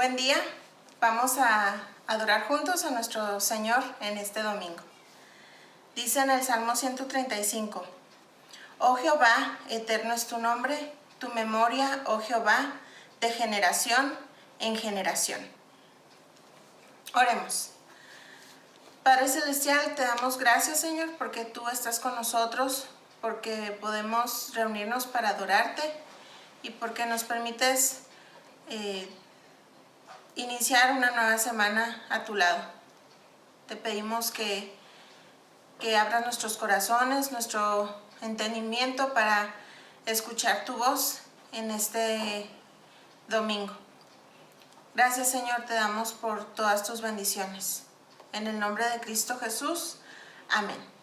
Buen día, vamos a adorar juntos a nuestro Señor en este domingo. Dice en el Salmo 135, Oh Jehová, eterno es tu nombre, tu memoria, oh Jehová, de generación en generación. Oremos. Padre Celestial, te damos gracias, Señor, porque tú estás con nosotros, porque podemos reunirnos para adorarte y porque nos permites iniciar una nueva semana a tu lado. Te pedimos que abras nuestros corazones, nuestro entendimiento para escuchar tu voz en este domingo. Gracias, Señor, te damos por todas tus bendiciones. En el nombre de Cristo Jesús. Amén.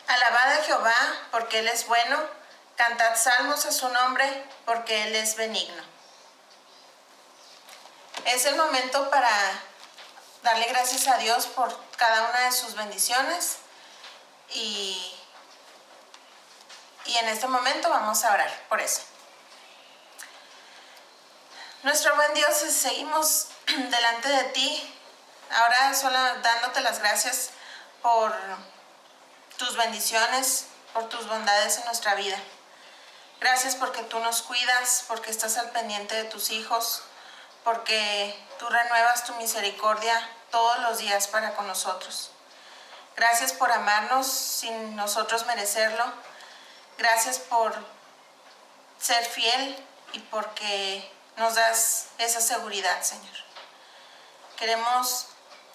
Alabad a Jehová, porque Él es bueno. Cantad salmos a su nombre, porque Él es benigno. Es el momento para darle gracias a Dios por cada una de sus bendiciones. Y en este momento vamos a orar por eso. Nuestro buen Dios, seguimos delante de ti, ahora solo dándote las gracias por tus bendiciones, por tus bondades en nuestra vida. Gracias porque tú nos cuidas, porque estás al pendiente de tus hijos, porque tú renuevas tu misericordia todos los días para con nosotros. Gracias por amarnos sin nosotros merecerlo. Gracias por ser fiel y porque nos das esa seguridad, Señor. Queremos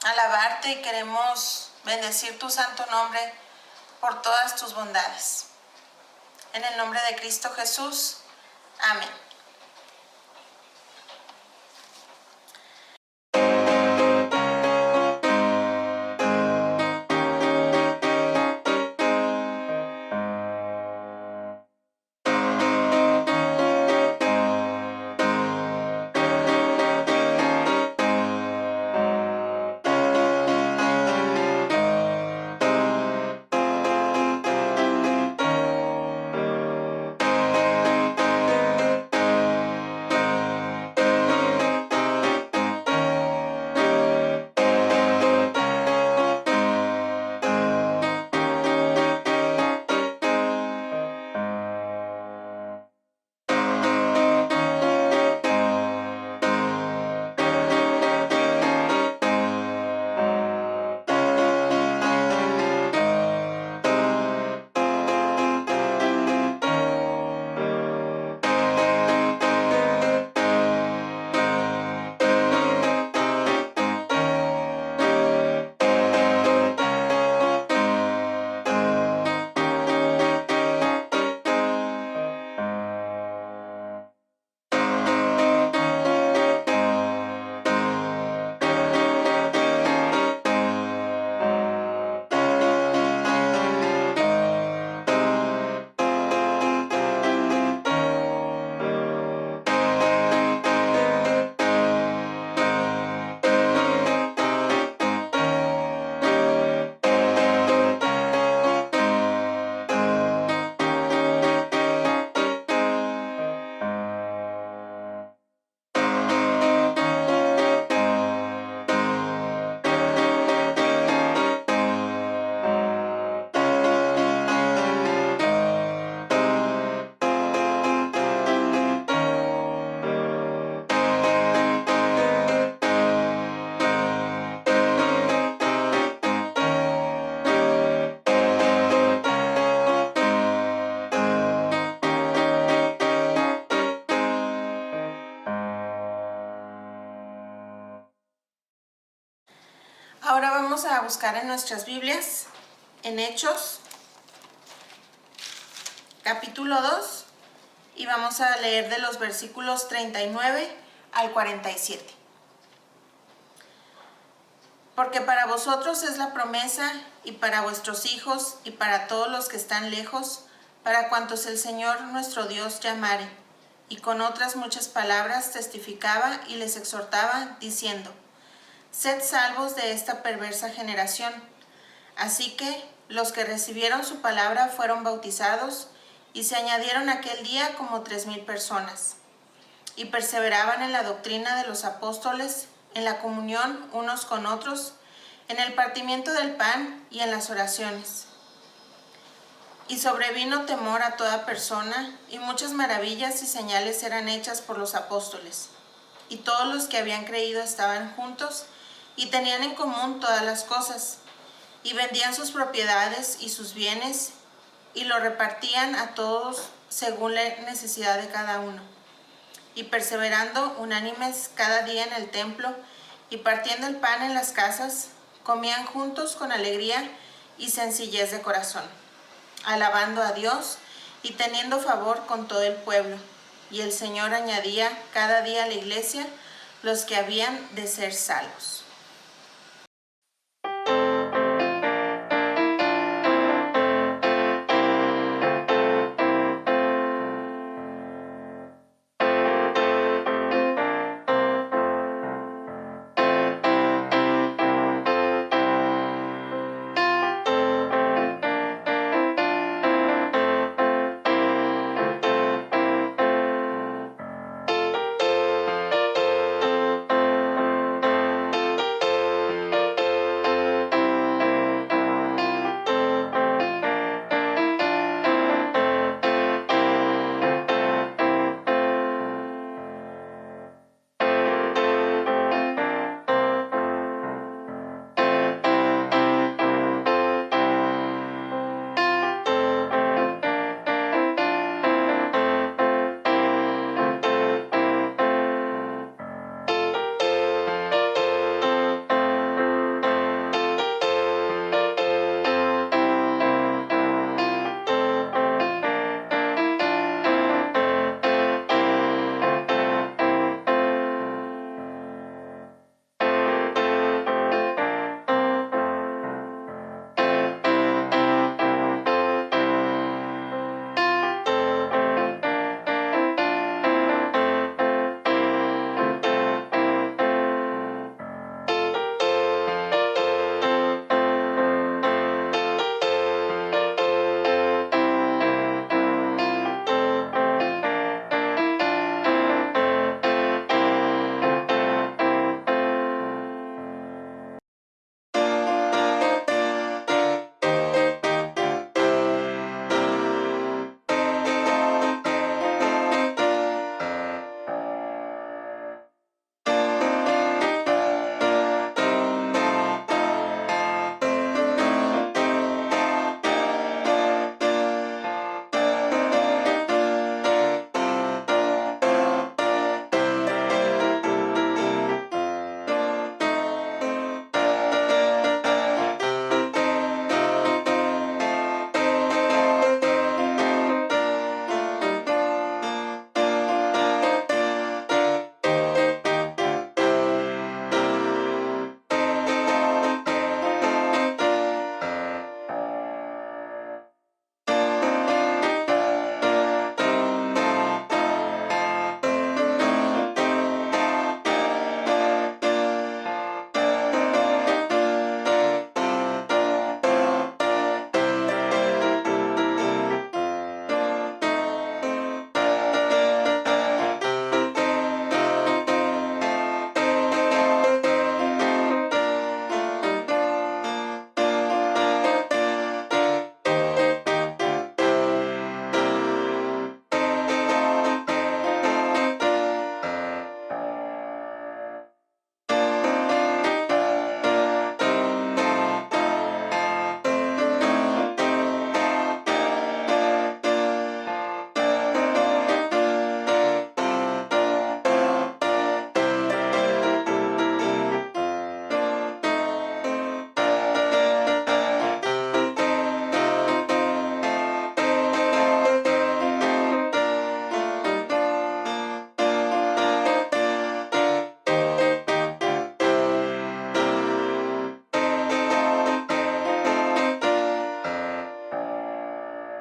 alabarte y queremos bendecir tu santo nombre por todas tus bondades. En el nombre de Cristo Jesús. Amén. Ahora vamos a buscar en nuestras Biblias, en Hechos, capítulo 2, y vamos a leer de los versículos 39 al 47. Porque para vosotros es la promesa, y para vuestros hijos, y para todos los que están lejos, para cuantos el Señor nuestro Dios llamare. Y con otras muchas palabras testificaba y les exhortaba, diciendo: Sed salvos de esta perversa generación. Así que los que recibieron su palabra fueron bautizados, y se añadieron aquel día como 3,000 personas. Y perseveraban en la doctrina de los apóstoles, en la comunión unos con otros, en el partimiento del pan y en las oraciones. Y sobrevino temor a toda persona, y muchas maravillas y señales eran hechas por los apóstoles. Y todos los que habían creído estaban juntos, y tenían en común todas las cosas, y vendían sus propiedades y sus bienes, y lo repartían a todos según la necesidad de cada uno. Y perseverando unánimes cada día en el templo, y partiendo el pan en las casas, comían juntos con alegría y sencillez de corazón, alabando a Dios y teniendo favor con todo el pueblo. Y el Señor añadía cada día a la iglesia los que habían de ser salvos.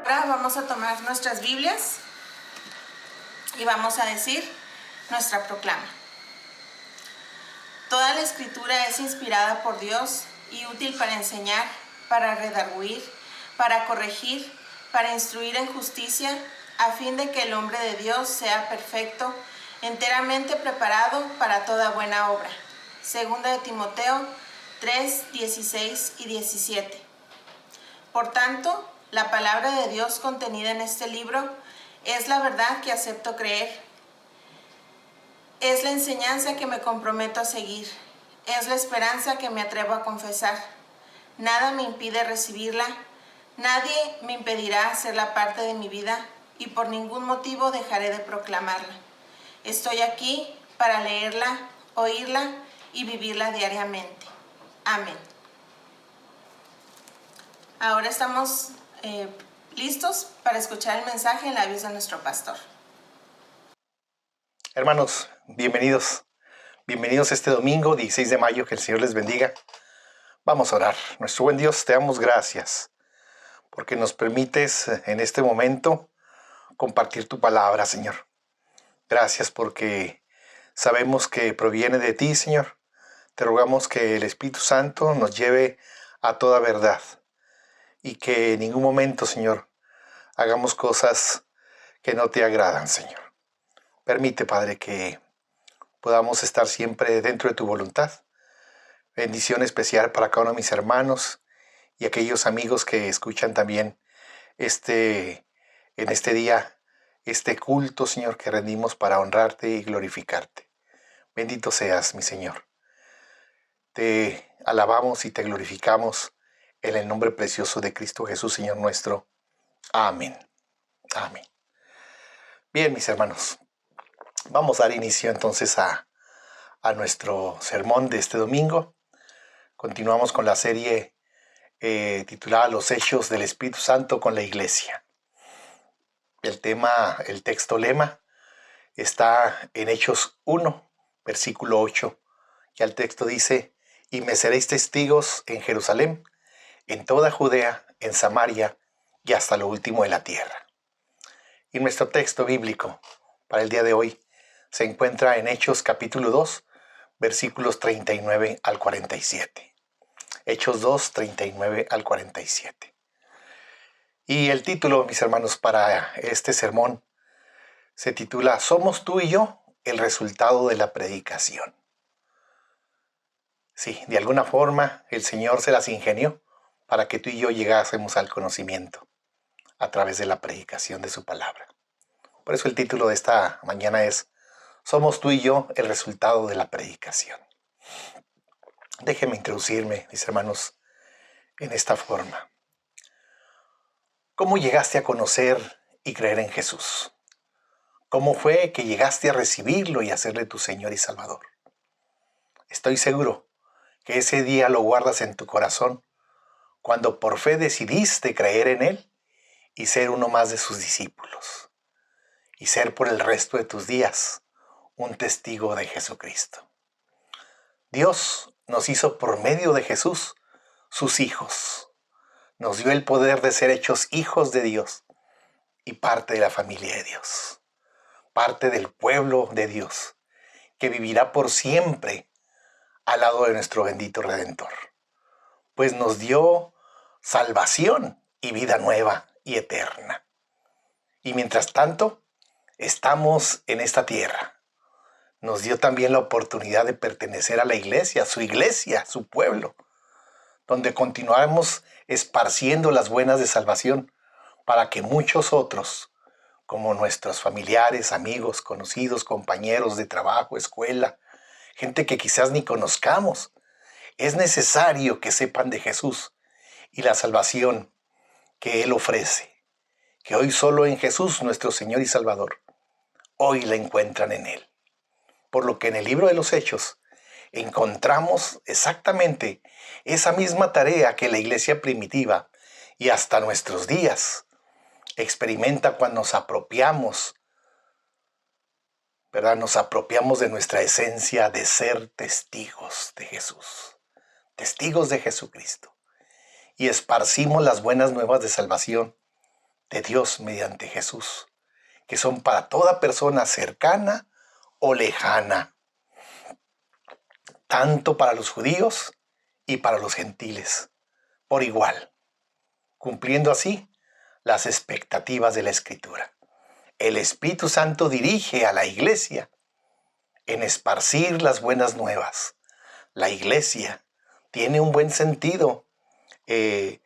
Ahora vamos a tomar nuestras Biblias y vamos a decir nuestra proclama. Toda la Escritura es inspirada por Dios y útil para enseñar, para redarguir, para corregir, para instruir en justicia, a fin de que el hombre de Dios sea perfecto, enteramente preparado para toda buena obra. Segunda de Timoteo 3, 16 y 17. Por tanto, la palabra de Dios contenida en este libro es la verdad que acepto creer. Es la enseñanza que me comprometo a seguir. Es la esperanza que me atrevo a confesar. Nada me impide recibirla. Nadie me impedirá hacerla parte de mi vida y por ningún motivo dejaré de proclamarla. Estoy aquí para leerla, oírla y vivirla diariamente. Amén. Ahora estamos listos para escuchar el mensaje en labios de nuestro pastor. Hermanos, bienvenidos. Bienvenidos este domingo, 16 de mayo, que el Señor les bendiga. Vamos a orar. Nuestro buen Dios, te damos gracias porque nos permites en este momento compartir tu palabra, Señor. Gracias porque sabemos que proviene de ti, Señor. Te rogamos que el Espíritu Santo nos lleve a toda verdad y que en ningún momento, Señor, hagamos cosas que no te agradan, Señor. Permite, Padre, que podamos estar siempre dentro de tu voluntad. Bendición especial para cada uno de mis hermanos y aquellos amigos que escuchan también en este día, este culto, Señor, que rendimos para honrarte y glorificarte. Bendito seas, mi Señor. Te alabamos y te glorificamos en el nombre precioso de Cristo Jesús, Señor nuestro. Amén. Amén. Bien, mis hermanos. Vamos a dar inicio entonces a nuestro sermón de este domingo. Continuamos con la serie titulada Los Hechos del Espíritu Santo con la Iglesia. El texto lema está en Hechos 1, versículo 8. Y el texto dice: y me seréis testigos en Jerusalén, en toda Judea, en Samaria y hasta lo último de la tierra. Y nuestro texto bíblico para el día de hoy se encuentra en Hechos capítulo 2, versículos 39 al 47. Hechos 2, 39 al 47. Y el título, mis hermanos, para este sermón se titula ¿Somos tú y yo el resultado de la predicación? Sí, de alguna forma el Señor se las ingenió para que tú y yo llegásemos al conocimiento a través de la predicación de su palabra. Por eso el título de esta mañana es ¿Somos tú y yo el resultado de la predicación? Déjenme introducirme, mis hermanos, en esta forma. ¿Cómo llegaste a conocer y creer en Jesús? ¿Cómo fue que llegaste a recibirlo y a hacerle tu Señor y Salvador? Estoy seguro que ese día lo guardas en tu corazón cuando por fe decidiste creer en Él y ser uno más de sus discípulos y ser por el resto de tus días un testigo de Jesucristo. Dios nos hizo por medio de Jesús sus hijos. Nos dio el poder de ser hechos hijos de Dios y parte de la familia de Dios. Parte del pueblo de Dios que vivirá por siempre al lado de nuestro bendito Redentor. Pues nos dio salvación y vida nueva y eterna. Y mientras tanto, estamos en esta tierra. Nos dio también la oportunidad de pertenecer a la iglesia, su pueblo, donde continuamos esparciendo las buenas de salvación para que muchos otros, como nuestros familiares, amigos, conocidos, compañeros de trabajo, escuela, gente que quizás ni conozcamos, es necesario que sepan de Jesús y la salvación que Él ofrece, que hoy solo en Jesús, nuestro Señor y Salvador, hoy la encuentran en Él. Por lo que en el libro de los Hechos encontramos exactamente esa misma tarea que la iglesia primitiva y hasta nuestros días experimenta cuando nos apropiamos, ¿verdad? Nos apropiamos de nuestra esencia de ser testigos de Jesús, testigos de Jesucristo, y esparcimos las buenas nuevas de salvación de Dios mediante Jesús, que son para toda persona cercana o lejana, tanto para los judíos y para los gentiles, por igual, cumpliendo así las expectativas de la Escritura. El Espíritu Santo dirige a la iglesia en esparcir las buenas nuevas. La iglesia tiene un buen sentido de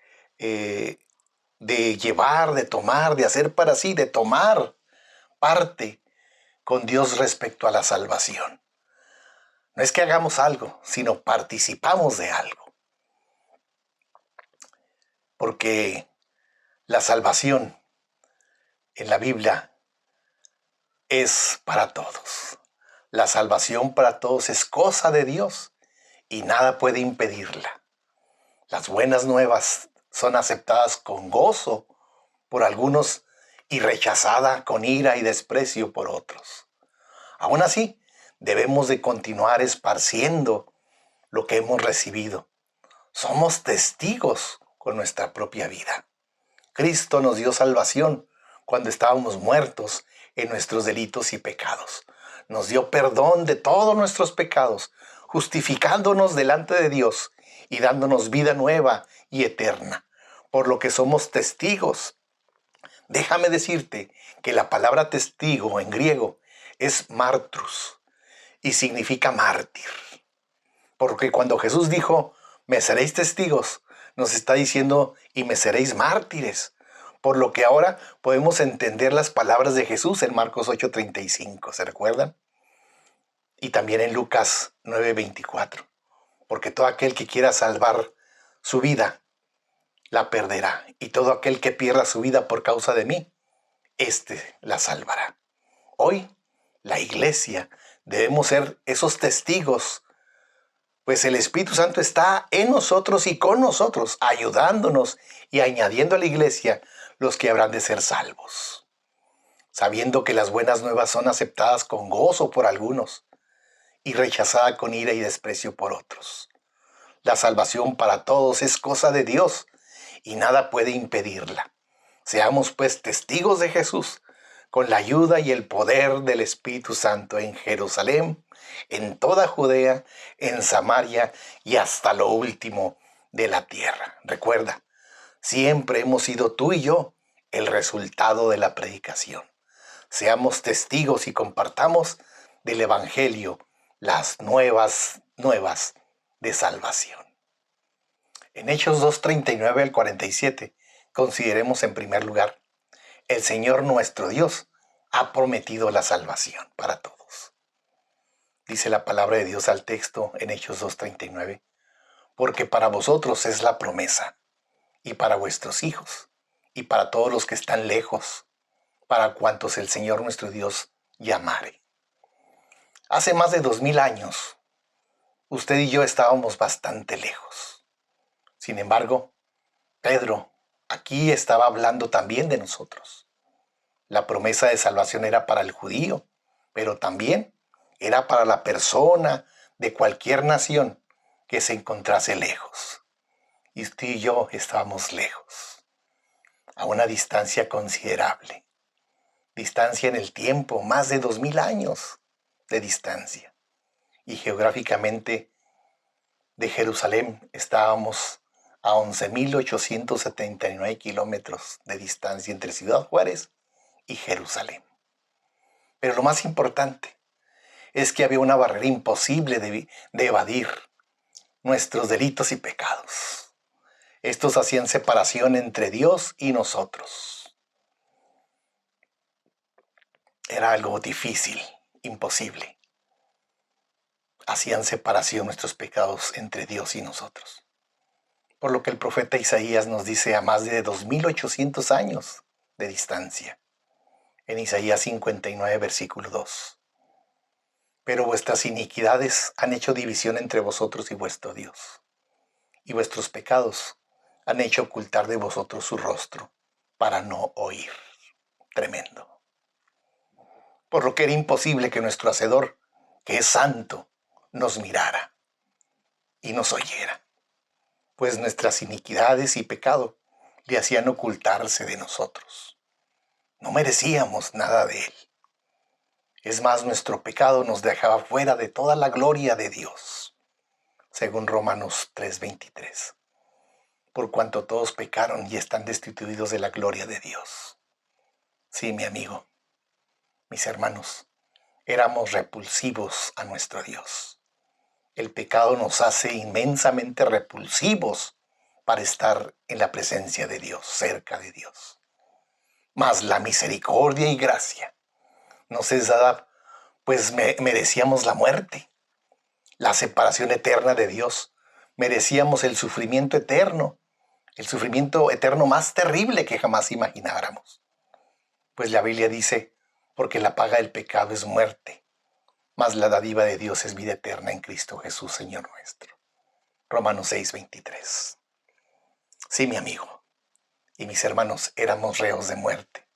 llevar, de tomar, de hacer para sí, de tomar parte con Dios respecto a la salvación. No es que hagamos algo, sino participamos de algo. Porque la salvación en la Biblia es para todos. La salvación para todos es cosa de Dios y nada puede impedirla. Las buenas nuevas son aceptadas con gozo por algunos y rechazada con ira y desprecio por otros. Aún así, debemos de continuar esparciendo lo que hemos recibido. Somos testigos con nuestra propia vida. Cristo nos dio salvación cuando estábamos muertos en nuestros delitos y pecados. Nos dio perdón de todos nuestros pecados, justificándonos delante de Dios y dándonos vida nueva y eterna, por lo que somos testigos. Déjame decirte que la palabra testigo en griego es martrus y significa mártir. Porque cuando Jesús dijo, me seréis testigos, nos está diciendo, y me seréis mártires. Por lo que ahora podemos entender las palabras de Jesús en Marcos 8:35, ¿se recuerdan? Y también en Lucas 9:24. Porque todo aquel que quiera salvar su vida, la perderá. Y todo aquel que pierda su vida por causa de mí, éste la salvará. Hoy, la iglesia, debemos ser esos testigos, pues el Espíritu Santo está en nosotros y con nosotros, ayudándonos y añadiendo a la iglesia los que habrán de ser salvos. Sabiendo que las buenas nuevas son aceptadas con gozo por algunos y rechazadas con ira y desprecio por otros. La salvación para todos es cosa de Dios y nada puede impedirla. Seamos pues testigos de Jesús con la ayuda y el poder del Espíritu Santo en Jerusalén, en toda Judea, en Samaria y hasta lo último de la tierra. Recuerda, siempre hemos sido tú y yo el resultado de la predicación. Seamos testigos y compartamos del Evangelio las nuevas de salvación. En Hechos 2:39 al 47, consideremos en primer lugar, el Señor nuestro Dios ha prometido la salvación para todos. Dice la palabra de Dios al texto en Hechos 2:39, porque para vosotros es la promesa, y para vuestros hijos, y para todos los que están lejos, para cuantos el Señor nuestro Dios llamare. Hace más de 2000 años, usted y yo estábamos bastante lejos. Sin embargo, Pedro aquí estaba hablando también de nosotros. La promesa de salvación era para el judío, pero también era para la persona de cualquier nación que se encontrase lejos. Y usted y yo estábamos lejos, a una distancia considerable. Distancia en el tiempo, más de 2000 años de distancia. Y geográficamente de Jerusalén estábamos a 11.879 kilómetros de distancia entre Ciudad Juárez y Jerusalén. Pero lo más importante es que había una barrera imposible de evadir: nuestros delitos y pecados. Estos hacían separación entre Dios y nosotros. Era algo difícil, imposible. Hacían separación nuestros pecados entre Dios y nosotros. Por lo que el profeta Isaías nos dice a más de 2800 años de distancia. En Isaías 59, versículo 2. Pero vuestras iniquidades han hecho división entre vosotros y vuestro Dios, y vuestros pecados han hecho ocultar de vosotros su rostro para no oír. Tremendo. Por lo que era imposible que nuestro Hacedor, que es santo, nos mirara y nos oyera, pues nuestras iniquidades y pecado le hacían ocultarse de nosotros. No merecíamos nada de Él. Es más, nuestro pecado nos dejaba fuera de toda la gloria de Dios, según Romanos 3:23. Por cuanto todos pecaron y están destituidos de la gloria de Dios. Sí, mi amigo, mis hermanos, éramos repulsivos a nuestro Dios. El pecado nos hace inmensamente repulsivos para estar en la presencia de Dios, cerca de Dios. Mas la misericordia y gracia nos es dada, pues merecíamos la muerte, la separación eterna de Dios, merecíamos el sufrimiento eterno más terrible que jamás imagináramos. Pues la Biblia dice, porque la paga del pecado es muerte, mas la dádiva de Dios es vida eterna en Cristo Jesús, Señor nuestro. Romanos 6:23. Sí, mi amigo y mis hermanos, éramos reos de muerte,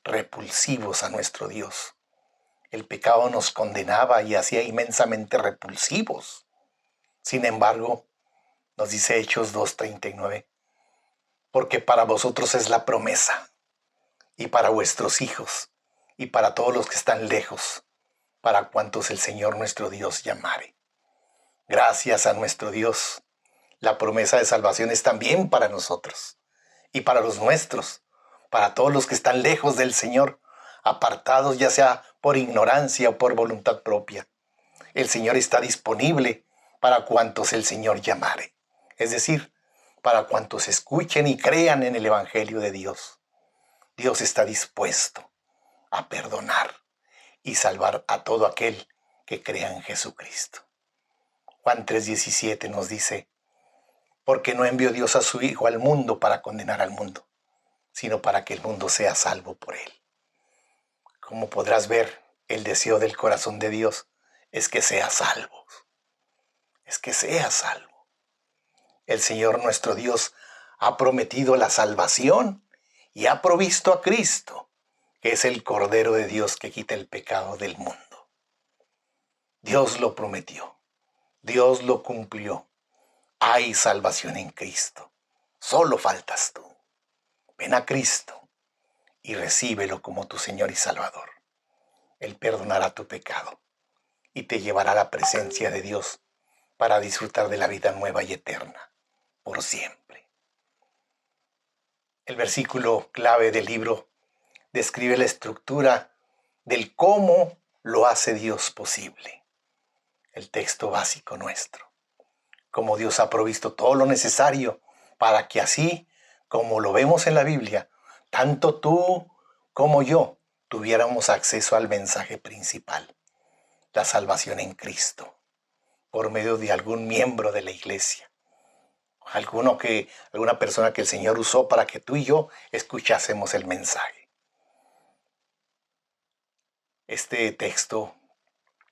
repulsivos a nuestro Dios. El pecado nos condenaba y hacía inmensamente repulsivos. Sin embargo, nos dice Hechos 2:39, porque para vosotros es la promesa, y para vuestros hijos, y para todos los que están lejos, para cuantos el Señor nuestro Dios llamare. Gracias a nuestro Dios, la promesa de salvación es también para nosotros, y para los nuestros, para todos los que están lejos del Señor, apartados ya sea por ignorancia o por voluntad propia. El Señor está disponible para cuantos el Señor llamare, es decir, para cuantos escuchen y crean en el Evangelio de Dios. Dios está dispuesto a perdonar y salvar a todo aquel que crea en Jesucristo. Juan 3:17 nos dice, porque no envió Dios a su Hijo al mundo para condenar al mundo, sino para que el mundo sea salvo por él. Como podrás ver, el deseo del corazón de Dios es que seas salvo. Es que seas salvo. El Señor nuestro Dios ha prometido la salvación y ha provisto a Cristo, que es el Cordero de Dios que quita el pecado del mundo. Dios lo prometió. Dios lo cumplió. Hay salvación en Cristo. Solo faltas tú. Ven a Cristo y recíbelo como tu Señor y Salvador. Él perdonará tu pecado y te llevará a la presencia de Dios para disfrutar de la vida nueva y eterna, por siempre. El versículo clave del libro describe la estructura del cómo lo hace Dios posible. El texto básico nuestro. Cómo Dios ha provisto todo lo necesario para que así, como lo vemos en la Biblia, tanto tú como yo tuviéramos acceso al mensaje principal, la salvación en Cristo, por medio de algún miembro de la iglesia, alguna persona que el Señor usó para que tú y yo escuchásemos el mensaje. Este texto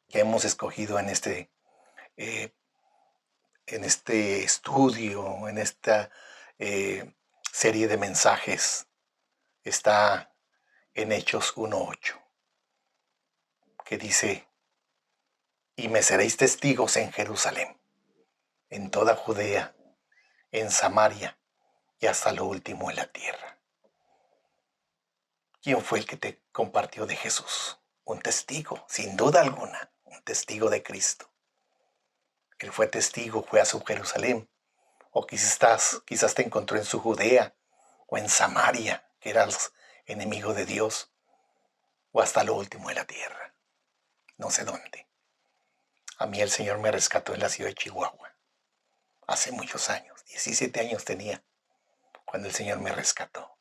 que hemos escogido en este estudio, en esta serie de mensajes, está en Hechos 1:8, que dice, y me seréis testigos en Jerusalén, en toda Judea, en Samaria y hasta lo último en la tierra. ¿Quién fue el que te compartió de Jesús? Un testigo, sin duda alguna, un testigo de Cristo. Él fue testigo, fue a su Jerusalén, o quizás te encontró en su Judea o en Samaria, que eras enemigo de Dios, o hasta lo último de la tierra. No sé dónde. A mí el Señor me rescató en la ciudad de Chihuahua. Hace muchos años, 17 años tenía, cuando el Señor me rescató.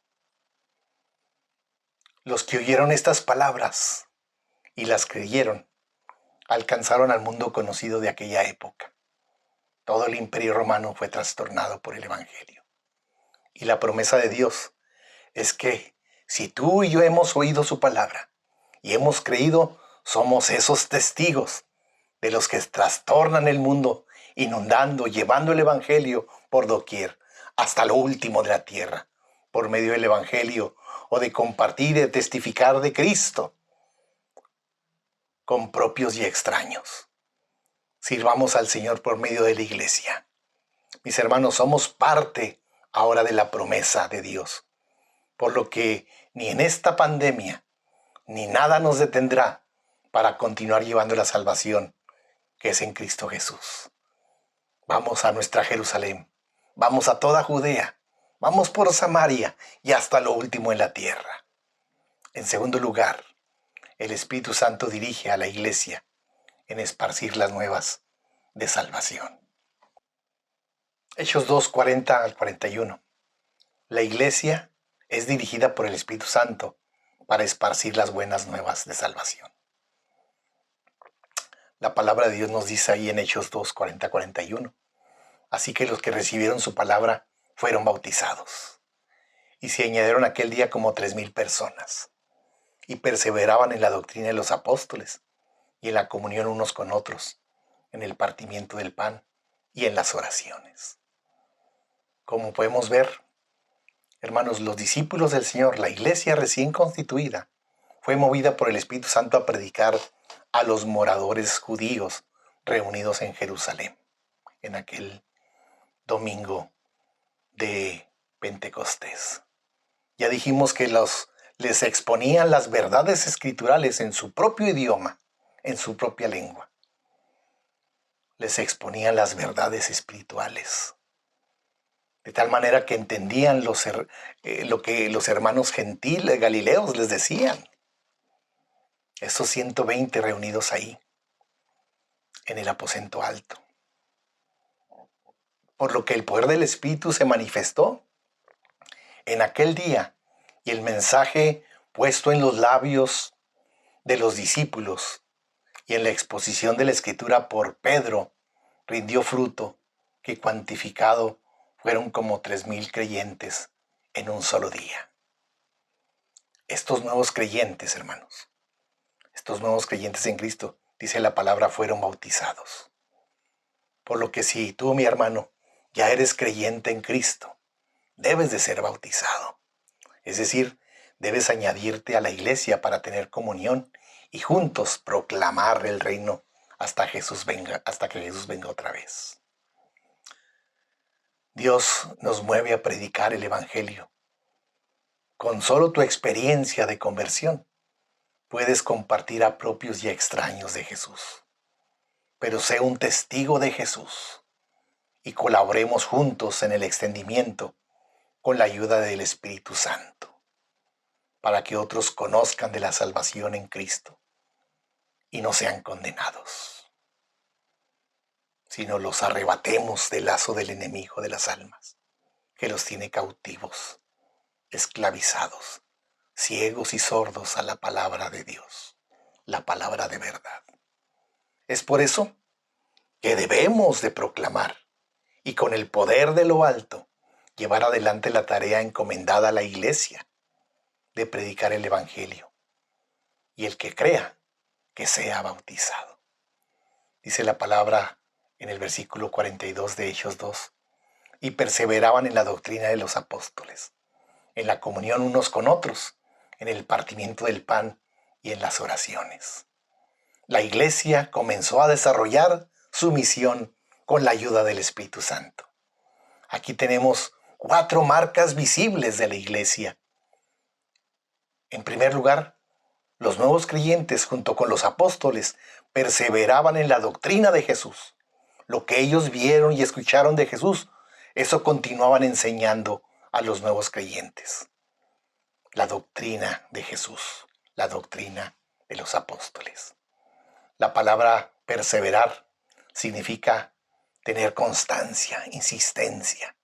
Los que oyeron estas palabras y las creyeron, alcanzaron al mundo conocido de aquella época. Todo el imperio romano fue trastornado por el Evangelio. Y la promesa de Dios es que si tú y yo hemos oído su palabra y hemos creído, somos esos testigos de los que trastornan el mundo, inundando, llevando el Evangelio por doquier, hasta lo último de la tierra, por medio del Evangelio o de compartir y de testificar de Cristo con propios y extraños. Sirvamos al Señor por medio de la iglesia. Mis hermanos, somos parte ahora de la promesa de Dios, por lo que ni en esta pandemia ni nada nos detendrá para continuar llevando la salvación que es en Cristo Jesús. Vamos a nuestra Jerusalén, vamos a toda Judea, vamos por Samaria y hasta lo último en la tierra. En segundo lugar, el Espíritu Santo dirige a la iglesia en esparcir las nuevas de salvación. Hechos 2, 40 al 41. La iglesia es dirigida por el Espíritu Santo para esparcir las buenas nuevas de salvación. La palabra de Dios nos dice ahí en Hechos 2, 40, 41. Así que los que recibieron su palabra fueron bautizados. Y se añadieron aquel día como 3,000 personas. Y perseveraban en la doctrina de los apóstoles y en la comunión unos con otros, en el partimiento del pan y en las oraciones. Como podemos ver, hermanos, los discípulos del Señor, la iglesia recién constituida, fue movida por el Espíritu Santo a predicar a los moradores judíos reunidos en Jerusalén, en aquel domingo de Pentecostés. Ya dijimos que les exponían las verdades escriturales en su propio idioma, en su propia lengua. Les exponían las verdades espirituales, de tal manera que entendían lo que los hermanos gentiles, galileos, les decían. Esos 120 reunidos ahí, en el aposento alto. Por lo que el poder del Espíritu se manifestó en aquel día y el mensaje puesto en los labios de los discípulos y en la exposición de la Escritura por Pedro rindió fruto que cuantificado fueron como 3,000 creyentes en un solo día. Estos nuevos creyentes, hermanos, estos nuevos creyentes en Cristo, dice la palabra, fueron bautizados. Por lo que si tú, mi hermano, ya eres creyente en Cristo, debes de ser bautizado. Es decir, debes añadirte a la iglesia para tener comunión y juntos proclamar el reino hasta que Jesús venga otra vez. Dios nos mueve a predicar el evangelio. Con solo tu experiencia de conversión, puedes compartir a propios y a extraños de Jesús. Pero sé un testigo de Jesús y colaboremos juntos en el extendimiento con la ayuda del Espíritu Santo, para que otros conozcan de la salvación en Cristo y no sean condenados, sino los arrebatemos del lazo del enemigo de las almas, que los tiene cautivos, esclavizados, ciegos y sordos a la palabra de Dios, la palabra de verdad. Es por eso que debemos de proclamar y con el poder de lo alto llevar adelante la tarea encomendada a la iglesia de predicar el evangelio. Y el que crea, que sea bautizado. Dice la palabra en el versículo 42 de Hechos 2, y perseveraban en la doctrina de los apóstoles, en la comunión unos con otros, en el partimiento del pan y en las oraciones. La iglesia comenzó a desarrollar su misión con la ayuda del Espíritu Santo. Aquí tenemos 4 marcas visibles de la iglesia. En primer lugar, los nuevos creyentes junto con los apóstoles perseveraban en la doctrina de Jesús. Lo que ellos vieron y escucharon de Jesús, eso continuaban enseñando a los nuevos creyentes. La doctrina de Jesús, la doctrina de los apóstoles. La palabra perseverar significa tener constancia, insistencia.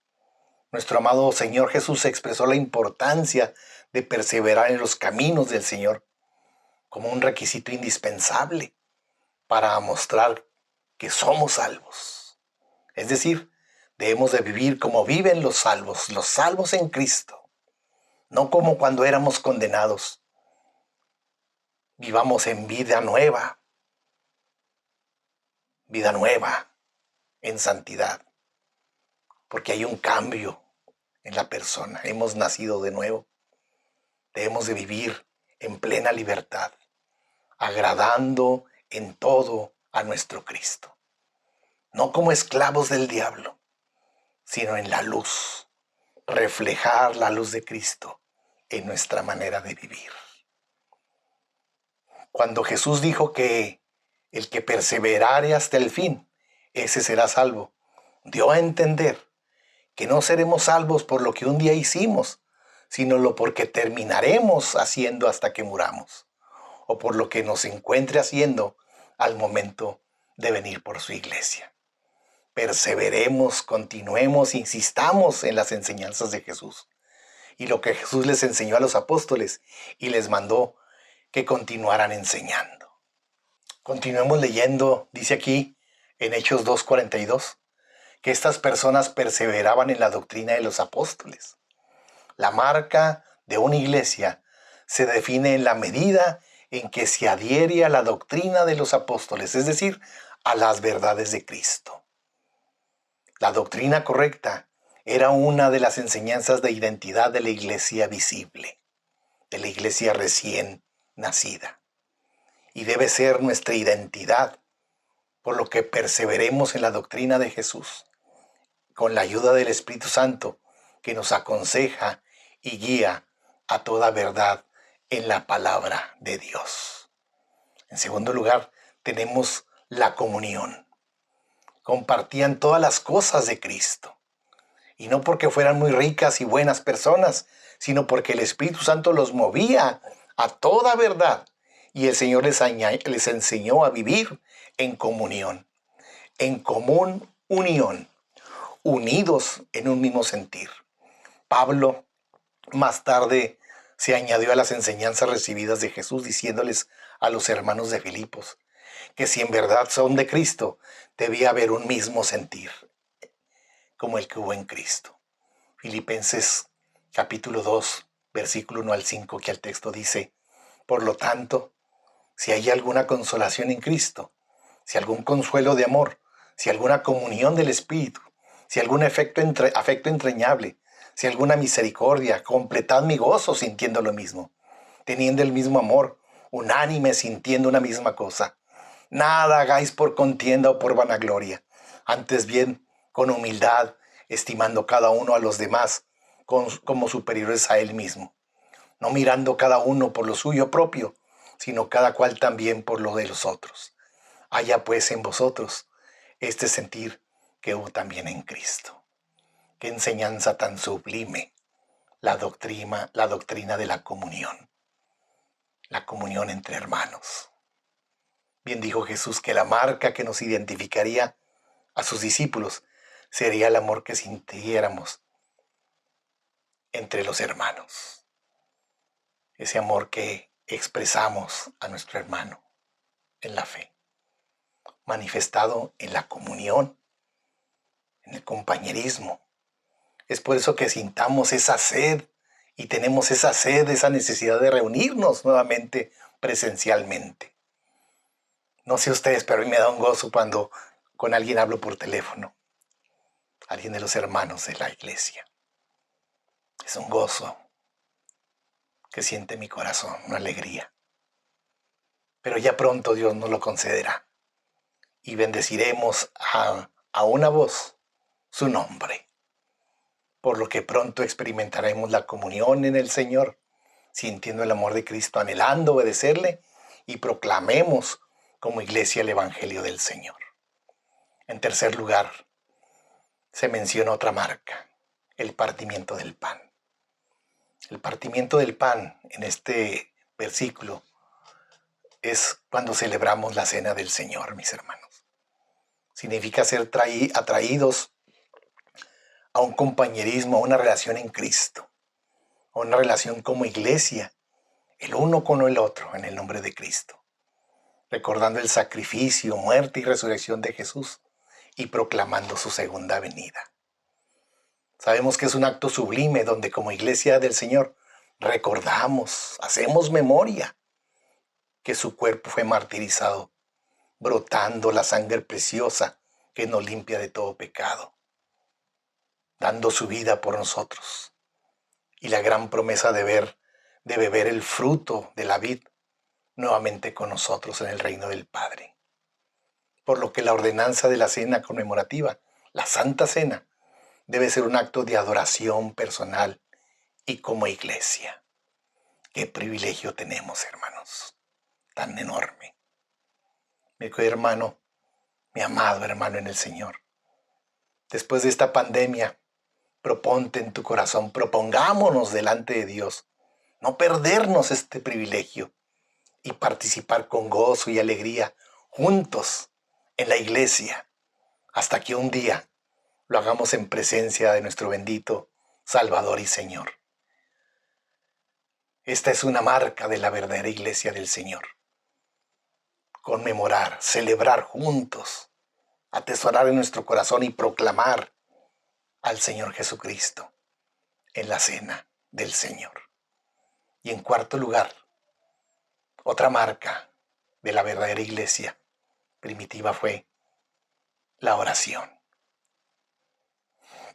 Nuestro amado Señor Jesús expresó la importancia de perseverar en los caminos del Señor como un requisito indispensable para mostrar que somos salvos. Es decir, debemos de vivir como viven los salvos en Cristo, no como cuando éramos condenados. Vivamos en vida nueva en santidad, porque hay un cambio en la persona, hemos nacido de nuevo. Debemos de vivir en plena libertad, agradando en todo a nuestro Cristo, no como esclavos del diablo, sino en la luz, reflejar la luz de Cristo en nuestra manera de vivir. Cuando Jesús dijo que el que perseverare hasta el fin, ese será salvo, dio a entender que no seremos salvos por lo que un día hicimos, sino lo porque terminaremos haciendo hasta que muramos, o por lo que nos encuentre haciendo al momento de venir por su iglesia. Perseveremos, continuemos, insistamos en las enseñanzas de Jesús y lo que Jesús les enseñó a los apóstoles y les mandó que continuaran enseñando. Continuemos leyendo, dice aquí en Hechos 2:42, que estas personas perseveraban en la doctrina de los apóstoles. La marca de una iglesia se define en la medida en que se adhiere a la doctrina de los apóstoles, es decir, a las verdades de Cristo. La doctrina correcta era una de las enseñanzas de identidad de la iglesia visible, de la iglesia recién nacida. Y debe ser nuestra identidad, por lo que perseveremos en la doctrina de Jesús, con la ayuda del Espíritu Santo, que nos aconseja y guía a toda verdad en la palabra de Dios. En segundo lugar, tenemos la comunión. Compartían todas las cosas de Cristo. Y no porque fueran muy ricas y buenas personas, sino porque el Espíritu Santo los movía a toda verdad. Y el Señor les enseñó a vivir en comunión, en común unión, unidos en un mismo sentir. Pablo más tarde se añadió a las enseñanzas recibidas de Jesús, diciéndoles a los hermanos de Filipos que si en verdad son de Cristo, debía haber un mismo sentir, como el que hubo en Cristo. Filipenses capítulo 2, versículo 1 al 5, que el texto dice: por lo tanto, si hay alguna consolación en Cristo, si algún consuelo de amor, si alguna comunión del Espíritu, si algún afecto entrañable, si alguna misericordia, completad mi gozo sintiendo lo mismo, teniendo el mismo amor, unánime sintiendo una misma cosa. Nada hagáis por contienda o por vanagloria, antes bien con humildad, estimando cada uno a los demás como superiores a él mismo, no mirando cada uno por lo suyo propio, sino cada cual también por lo de los otros. Haya pues en vosotros este sentir que hubo también en Cristo. Qué enseñanza tan sublime la doctrina de la comunión entre hermanos. Bien dijo Jesús que la marca que nos identificaría a sus discípulos sería el amor que sintiéramos entre los hermanos. Ese amor que expresamos a nuestro hermano en la fe, manifestado en la comunión, en el compañerismo. Es por eso que sintamos esa sed y tenemos esa sed, esa necesidad de reunirnos nuevamente presencialmente. No sé ustedes, pero a mí me da un gozo cuando con alguien hablo por teléfono, alguien de los hermanos de la iglesia. Es un gozo que siente mi corazón, una alegría. Pero ya pronto Dios nos lo concederá y bendeciremos a una voz su nombre, por lo que pronto experimentaremos la comunión en el Señor, sintiendo el amor de Cristo, anhelando obedecerle, y proclamemos como iglesia el Evangelio del Señor. En tercer lugar, se menciona otra marca, el partimiento del pan. El partimiento del pan en este versículo es cuando celebramos la cena del Señor, mis hermanos. Significa ser atraídos a un compañerismo, a una relación en Cristo, a una relación como iglesia, el uno con el otro, en el nombre de Cristo, recordando el sacrificio, muerte y resurrección de Jesús y proclamando su segunda venida. Sabemos que es un acto sublime donde como iglesia del Señor recordamos, hacemos memoria que su cuerpo fue martirizado, brotando la sangre preciosa que nos limpia de todo pecado, dando su vida por nosotros, y la gran promesa de beber el fruto de la vid nuevamente con nosotros en el reino del Padre. Por lo que la ordenanza de la cena conmemorativa, la Santa Cena, debe ser un acto de adoración personal y como iglesia. Qué privilegio tenemos, hermanos, tan enorme. Mi querido hermano, mi amado hermano en el Señor, después de esta pandemia, proponte en tu corazón, propongámonos delante de Dios, no perdernos este privilegio y participar con gozo y alegría juntos en la iglesia, hasta que un día lo hagamos en presencia de nuestro bendito Salvador y Señor. Esta es una marca de la verdadera iglesia del Señor. Conmemorar, celebrar juntos, atesorar en nuestro corazón y proclamar al Señor Jesucristo en la cena del Señor. Y en cuarto lugar, otra marca de la verdadera iglesia primitiva fue la oración.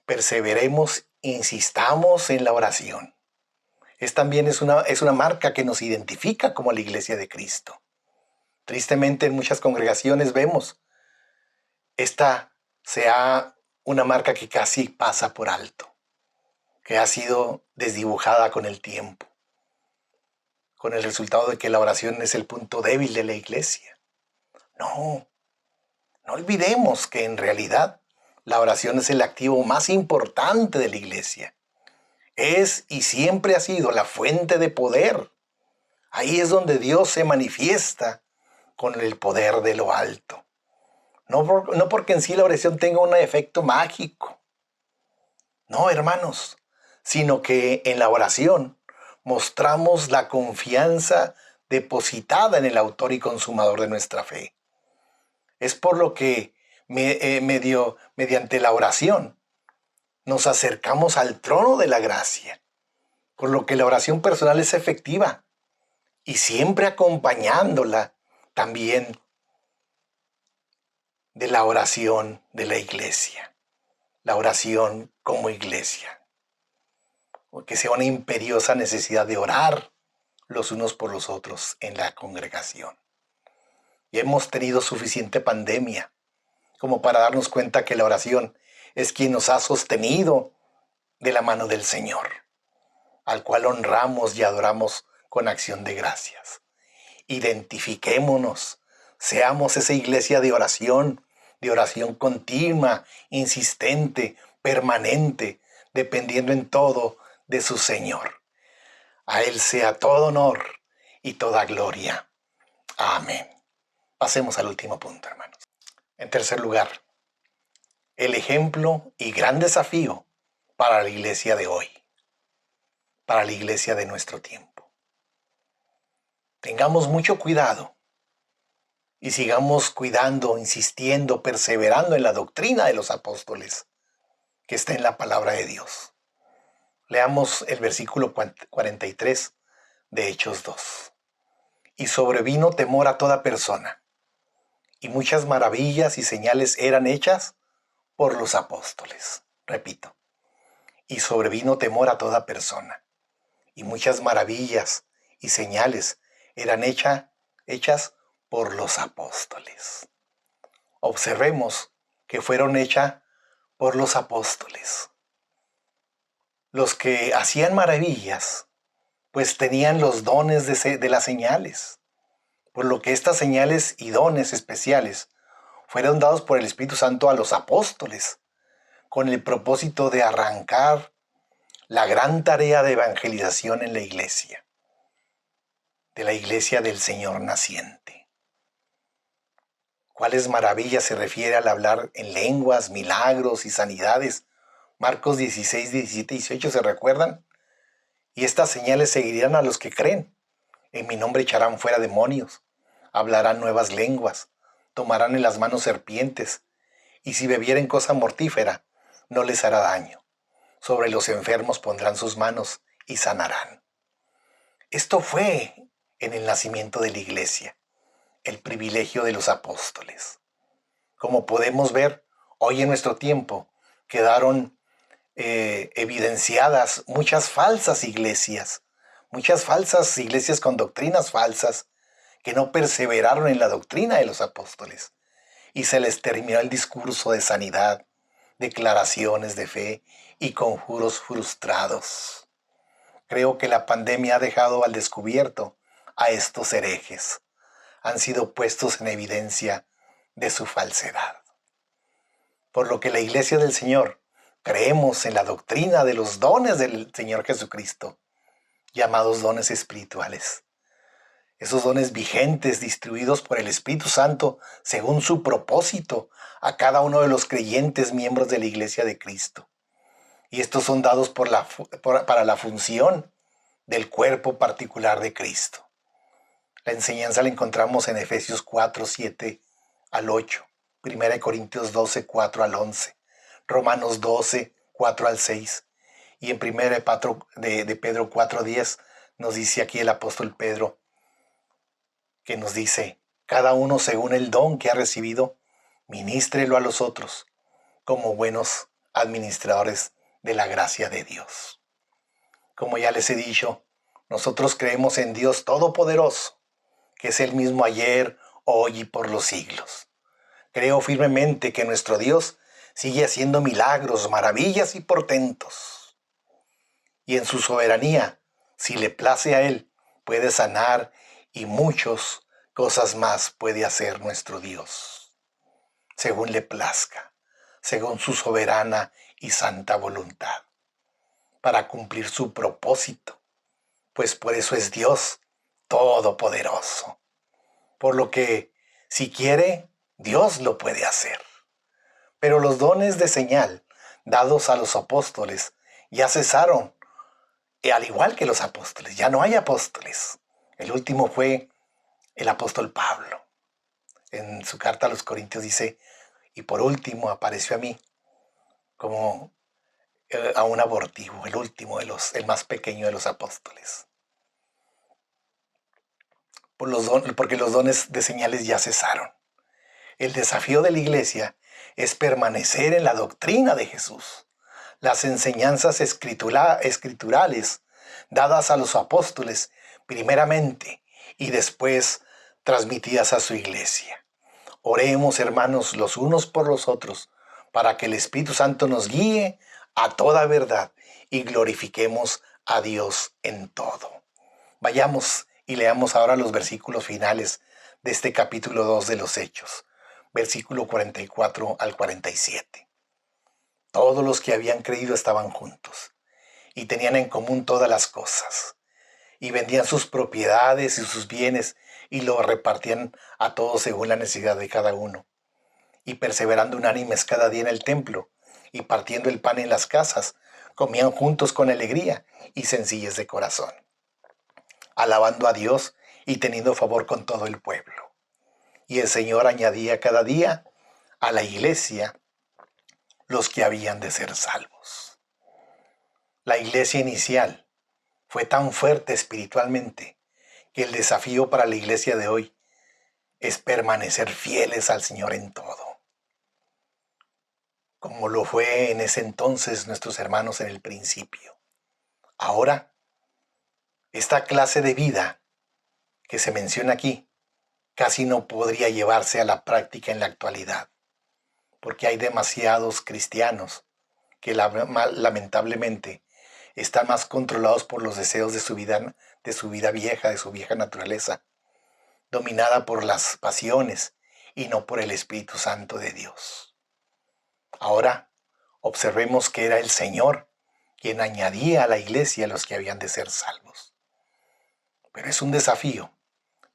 Perseveremos, insistamos en la oración. También es una marca que nos identifica como la iglesia de Cristo. Tristemente en muchas congregaciones vemos una marca que casi pasa por alto, que ha sido desdibujada con el tiempo, con el resultado de que la oración es el punto débil de la iglesia. No olvidemos que en realidad la oración es el activo más importante de la iglesia. Es y siempre ha sido la fuente de poder. Ahí es donde Dios se manifiesta con el poder de lo alto. No porque en sí la oración tenga un efecto mágico. No, hermanos, sino que en la oración mostramos la confianza depositada en el autor y consumador de nuestra fe. Es por lo que mediante la oración nos acercamos al trono de la gracia, por lo que la oración personal es efectiva y siempre acompañándola también de la oración de la iglesia, la oración como iglesia, porque sea una imperiosa necesidad de orar los unos por los otros en la congregación. Y hemos tenido suficiente pandemia como para darnos cuenta que la oración es quien nos ha sostenido de la mano del Señor, al cual honramos y adoramos con acción de gracias. Identifiquémonos, seamos esa iglesia de oración continua, insistente, permanente, dependiendo en todo de su Señor. A Él sea todo honor y toda gloria. Amén. Pasemos al último punto, hermanos. En tercer lugar, el ejemplo y gran desafío para la iglesia de hoy, para la iglesia de nuestro tiempo. Tengamos mucho cuidado y sigamos cuidando, insistiendo, perseverando en la doctrina de los apóstoles que está en la palabra de Dios. Leamos el versículo 43 de Hechos 2. Y sobrevino temor a toda persona, y muchas maravillas y señales eran hechas por los apóstoles. Repito, y sobrevino temor a toda persona, y muchas maravillas y señales eran hechas por los apóstoles. Observemos que fueron hechas por los apóstoles. Los que hacían maravillas, pues tenían los dones de las señales, por lo que estas señales y dones especiales fueron dados por el Espíritu Santo a los apóstoles, con el propósito de arrancar la gran tarea de evangelización en la iglesia, de la iglesia del Señor naciente. ¿Cuáles maravillas se refiere al hablar en lenguas, milagros y sanidades? Marcos 16, 17 y 18, ¿se recuerdan? Y estas señales seguirán a los que creen. En mi nombre echarán fuera demonios, hablarán nuevas lenguas, tomarán en las manos serpientes, y si bebieren cosa mortífera, no les hará daño. Sobre los enfermos pondrán sus manos y sanarán. Esto fue en el nacimiento de la iglesia, el privilegio de los apóstoles. Como podemos ver, hoy en nuestro tiempo quedaron evidenciadas muchas falsas iglesias con doctrinas falsas que no perseveraron en la doctrina de los apóstoles y se les terminó el discurso de sanidad, declaraciones de fe y conjuros frustrados. Creo que la pandemia ha dejado al descubierto a estos herejes. Han sido puestos en evidencia de su falsedad. Por lo que la Iglesia del Señor creemos en la doctrina de los dones del Señor Jesucristo, llamados dones espirituales. Esos dones vigentes distribuidos por el Espíritu Santo según su propósito a cada uno de los creyentes miembros de la Iglesia de Cristo. Y estos son dados para la función del cuerpo particular de Cristo. La enseñanza la encontramos en Efesios 4, 7 al 8, 1 Corintios 12, 4 al 11, Romanos 12, 4 al 6, y en 1 de Pedro 4, 10 nos dice aquí el apóstol Pedro, que nos dice, cada uno según el don que ha recibido, ministrelo a los otros, como buenos administradores de la gracia de Dios. Como ya les he dicho, nosotros creemos en Dios Todopoderoso, que es el mismo ayer, hoy y por los siglos. Creo firmemente que nuestro Dios sigue haciendo milagros, maravillas y portentos. Y en su soberanía, si le place a Él, puede sanar y muchas cosas más puede hacer nuestro Dios, según le plazca, según su soberana y santa voluntad, para cumplir su propósito, pues por eso es Dios Todopoderoso. Por lo que, si quiere, Dios lo puede hacer. Pero los dones de señal dados a los apóstoles ya cesaron, y al igual que los apóstoles, ya no hay apóstoles. El último fue el apóstol Pablo. En su carta a los Corintios dice, y por último apareció a mí como a un abortivo, el último de el más pequeño de los apóstoles. Porque los dones de señales ya cesaron. El desafío de la iglesia es permanecer en la doctrina de Jesús. Las enseñanzas escriturales dadas a los apóstoles primeramente y después transmitidas a su iglesia. Oremos, hermanos, los unos por los otros, para que el Espíritu Santo nos guíe a toda verdad y glorifiquemos a Dios en todo. Vayamos y leamos ahora los versículos finales de este capítulo 2 de los Hechos, versículo 44 al 47. Todos los que habían creído estaban juntos y tenían en común todas las cosas, y vendían sus propiedades y sus bienes y lo repartían a todos según la necesidad de cada uno. Y perseverando unánimes cada día en el templo y partiendo el pan en las casas, comían juntos con alegría y sencillez de corazón, alabando a Dios y teniendo favor con todo el pueblo. Y el Señor añadía cada día a la iglesia los que habían de ser salvos. La iglesia inicial fue tan fuerte espiritualmente que el desafío para la iglesia de hoy es permanecer fieles al Señor en todo, como lo fue en ese entonces nuestros hermanos en el principio. Ahora, esta clase de vida que se menciona aquí casi no podría llevarse a la práctica en la actualidad, porque hay demasiados cristianos que lamentablemente están más controlados por los deseos de su vida vieja, de su vieja naturaleza, dominada por las pasiones y no por el Espíritu Santo de Dios. Ahora, observemos que era el Señor quien añadía a la iglesia a los que habían de ser salvos. Pero es un desafío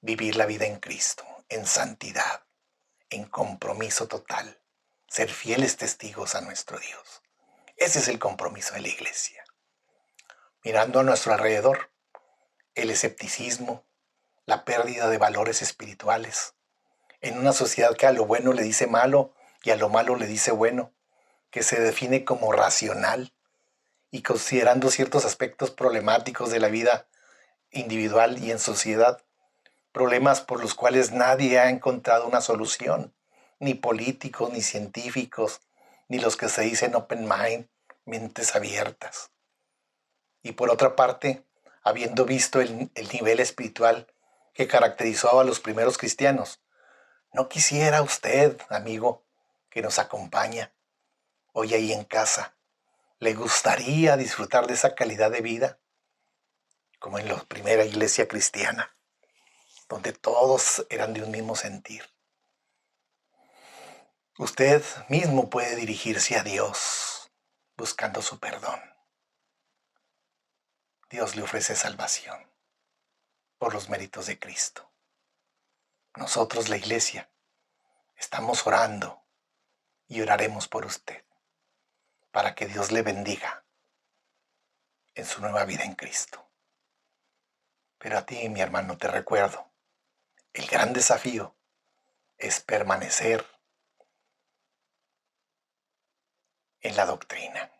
vivir la vida en Cristo, en santidad, en compromiso total, ser fieles testigos a nuestro Dios. Ese es el compromiso de la iglesia. Mirando a nuestro alrededor, el escepticismo, la pérdida de valores espirituales, en una sociedad que a lo bueno le dice malo y a lo malo le dice bueno, que se define como racional y considerando ciertos aspectos problemáticos de la vida individual y en sociedad, problemas por los cuales nadie ha encontrado una solución, ni políticos, ni científicos, ni los que se dicen open mind, mentes abiertas. Y por otra parte, habiendo visto el nivel espiritual que caracterizó a los primeros cristianos, ¿no quisiera usted, amigo, que nos acompaña, hoy ahí en casa le gustaría disfrutar de esa calidad de vida como en la primera iglesia cristiana, donde todos eran de un mismo sentir. Usted mismo puede dirigirse a Dios buscando su perdón. Dios le ofrece salvación por los méritos de Cristo. Nosotros, la iglesia, estamos orando y oraremos por usted para que Dios le bendiga en su nueva vida en Cristo. Pero a ti, mi hermano, te recuerdo, el gran desafío es permanecer en la doctrina.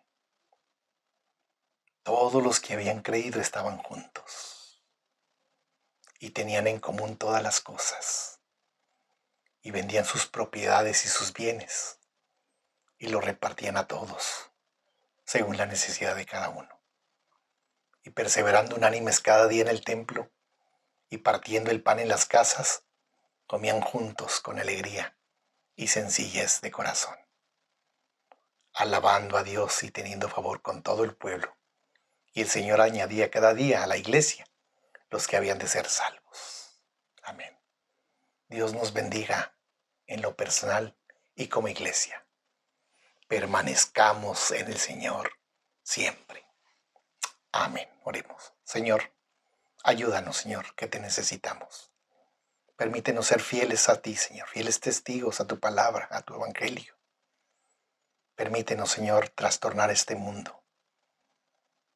Todos los que habían creído estaban juntos y tenían en común todas las cosas y vendían sus propiedades y sus bienes y los repartían a todos según la necesidad de cada uno. Y perseverando unánimes cada día en el templo y partiendo el pan en las casas, comían juntos con alegría y sencillez de corazón, alabando a Dios y teniendo favor con todo el pueblo. Y el Señor añadía cada día a la iglesia los que habían de ser salvos. Amén. Dios nos bendiga en lo personal y como iglesia. Permanezcamos en el Señor siempre. Amén. Oremos. Señor, ayúdanos, Señor, que te necesitamos. Permítenos ser fieles a ti, Señor, fieles testigos a tu palabra, a tu evangelio. Permítenos, Señor, trastornar este mundo.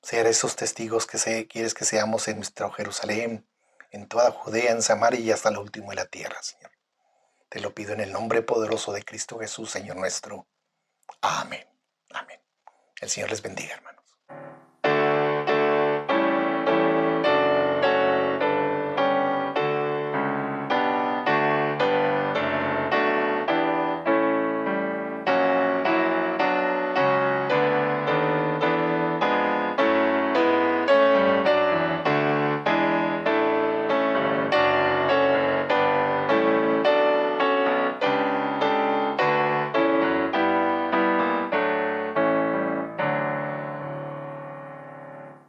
Ser esos testigos que quieres que seamos en nuestro Jerusalén, en toda Judea, en Samaria y hasta lo último de la tierra, Señor. Te lo pido en el nombre poderoso de Cristo Jesús, Señor nuestro. Amén. Amén. El Señor les bendiga, hermano.